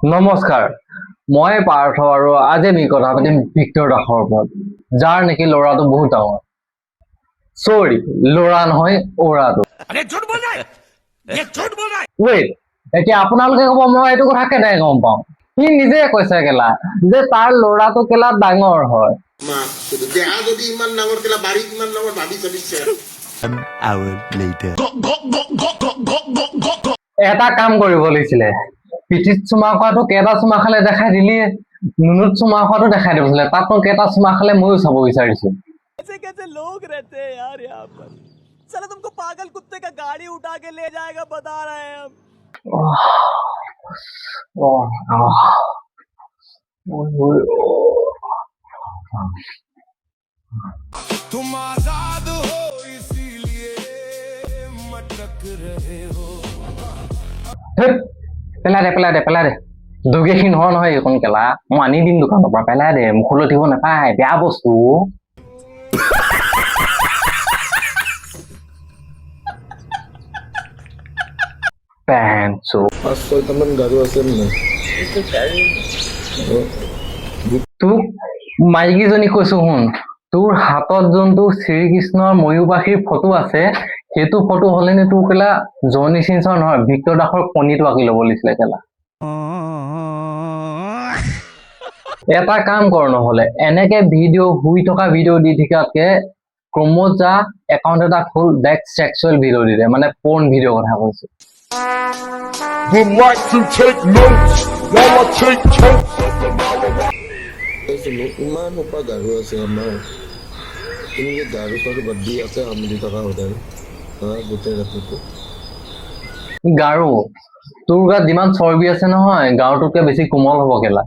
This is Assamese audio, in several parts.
নমস্কাৰ, মই পাৰ্থ আৰু আজি আমি কথা পাতিম ভিক্টৰ দাসৰ ওপৰত, যাৰ নেকি ল'ৰাটো বহুত ডাঙৰ। চৰি, ল'ৰা নহয়, অ'ৰাটো। ৱেইট, এতিয়া আপোনালোকে ক'ব মই এইটো কথা কেনেকৈ গম পাওঁ? সি নিজে কৈছে কেলা যে তাৰ ল'ৰাটো কেলা ডাঙৰ হয়। এটা কাম কৰিব লাগিছিলে, পিঠিত চুমা খোৱাটো কেইটা চুমা খালে দেখাই দিলিয়ে, নুনুত চুমা খোৱাটো দেখাই দিবছিলে, তাতনো কেইটা চুমা খালে ময়ো চাব বিচাৰিছো। कैसे कैसे लोग रहते हैं यार यहाँ पर। चलो तुमको पागल कुत्ते का गाड़ी उठा के ले जाएगा, बता रहे हैं हम। तुम आजाद हो इसीलिए मटक रहे हो। পেলাই দে দুগেহি নহয় এইখন কেলা, মই আনি দিম দোকানৰ পৰা, পেলাই দে, মুখলৈ উঠিব নাপায়, বেয়া বস্তু। তোক মাইকীজনী কৈছো শুন, তোৰ হাতত যোনটো শ্ৰীকৃষ্ণৰ ময়ূৰপাখীৰ ফটো আছে, সেইটো ফটো হলেনে তোৰ কেলা জনি চিনচৰ নহয়, ভিক্টৰ দাসৰ কণীটো আঁকি ল'ব লাগিছিলে কেলা। এটা কাম কৰ নহলে, এনেকে ভিডিঅ' শুই থকা ভিডিঅ' দি থকাতকে ক্ৰমত যা, একাউণ্ট এটা খোল, ডাইৰেক্ট চেক্সুৱেল ভিডিঅ' দি দে, মানে পৰ্ণ ভিডিঅ' কথা কৈছো। Would like to take notes while I take totes. ইমান সোপা গাৰু আছে আমাৰ, তুমি যে গাৰু চাৰু বাদ দি আছে আমলি থকা সদায় গোটেই ৰাতিটো। গাৰু তোৰ গাত যিমান চৰ্বি আছে নহয়, গাৰুটোতকে বেছি কোমল হব কেলা।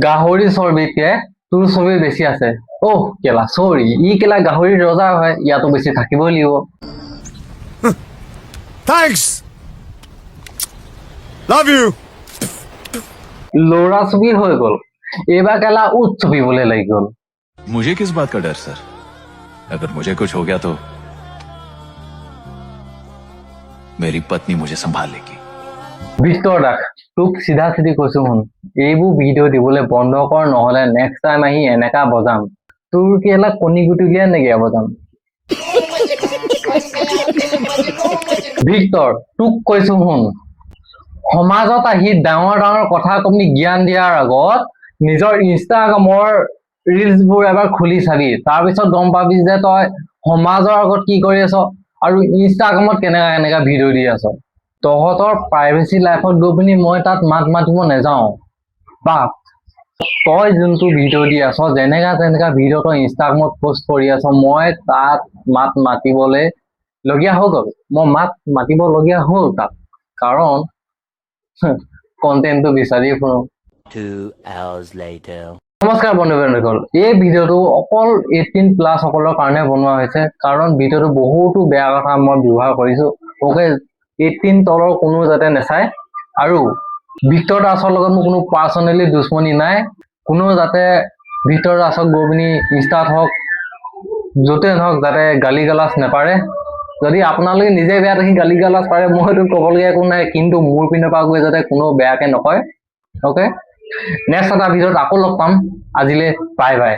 গাহৰি চৰ্বিতকে তোৰ চৰ্বি বেছি আছে। অহ কেলা চৰি, ই কেলা গাহৰিৰ ৰজা হয়, ইয়াতো বেছি থাকিবই লাগিব। Thanks. Love you. ল'ৰা ছবি হৈ গল, এইবাৰ কেলা উৎ ছবিবলৈ লাগি গল। मुझे किस बात का डर सर? अगर मुझे कुछ हो गया तो मेरी पत्नी मुझे संभाल लेगी। ভিক্টৰ দাস, তোক চিধা চিধি কৈছো শুন, এইবোৰ ভিডিঅ' দিবলৈ বন্ধ কৰ, নহলে নেক্সট টাইম আহি এনেকা বজাম, তোৰ কেলা কণী গুটি উলিয়াই নেকি বজাম। ভিক্টৰ, তোক কৈছো শুন, সমাজত আহি ডাঙৰ ডাঙৰ কথা কমি জ্ঞান দিয়াৰ আগত নিজৰ ইনষ্টাগ্ৰামৰ ৰিলছবোৰ এবাৰ খুলি চাবি, তাৰপিছত গম পাবি যে তই সমাজৰ আগত কি কৰি আছ আৰু ইনষ্টাগ্ৰামত কেনেকা ভিডিঅ' দি আছ। তহঁতৰ প্ৰাইভেচি লাইফত গৈ পিনি মই তাত মাত মাতিব নাযাওঁ, বা তই যোনটো ভিডিঅ' দি আছ, যেনেকা ভিডিঅ' তই ইনষ্টাগ্ৰামত পষ্ট কৰি আছ, মই তাত মাত মাতিবলৈ লগীয়া হৈ গ'ল, মই মাত মাতিব লগীয়া হ'ল তাত, কাৰণ কন্টেন্টটো বিচাৰি ফুৰো। 2 hours later. নমস্কাৰ বন্ধুসকল, এই ভিডিঅ'টো অকল 18+ সকলৰ কাৰণে বনোৱা হৈছে, কাৰণ ভিডিঅ'টো বহুতো বেয়া কথা মই ব্যৱহাৰ কৰিছো। ওকে, 18 তলৰ কোনো যাতে নাচায়, আৰু ভিক্টৰ দাসৰ লগত মোৰ কোনো পাৰ্চনেলি দুশ্মনী নাই, কোনো যাতে ভিক্টৰ দাসক গৈ পিনি ইনষ্টাত হওক য'তে নহওক যাতে গালি গালাজ নেপাৰে। যদি আপোনালোকে নিজে বেয়া দেখি গালি গালাজ পাৰে, মই এইটো ক'বলগীয়া একো নাই, কিন্তু মোৰ পিনৰ পৰা গৈ যাতে কোনো বেয়াকে নকয়। অ'কে, নেক্সট এটা ভিডিঅ'ত আকৌ লগ পাম, আজিলৈ বাই বাই।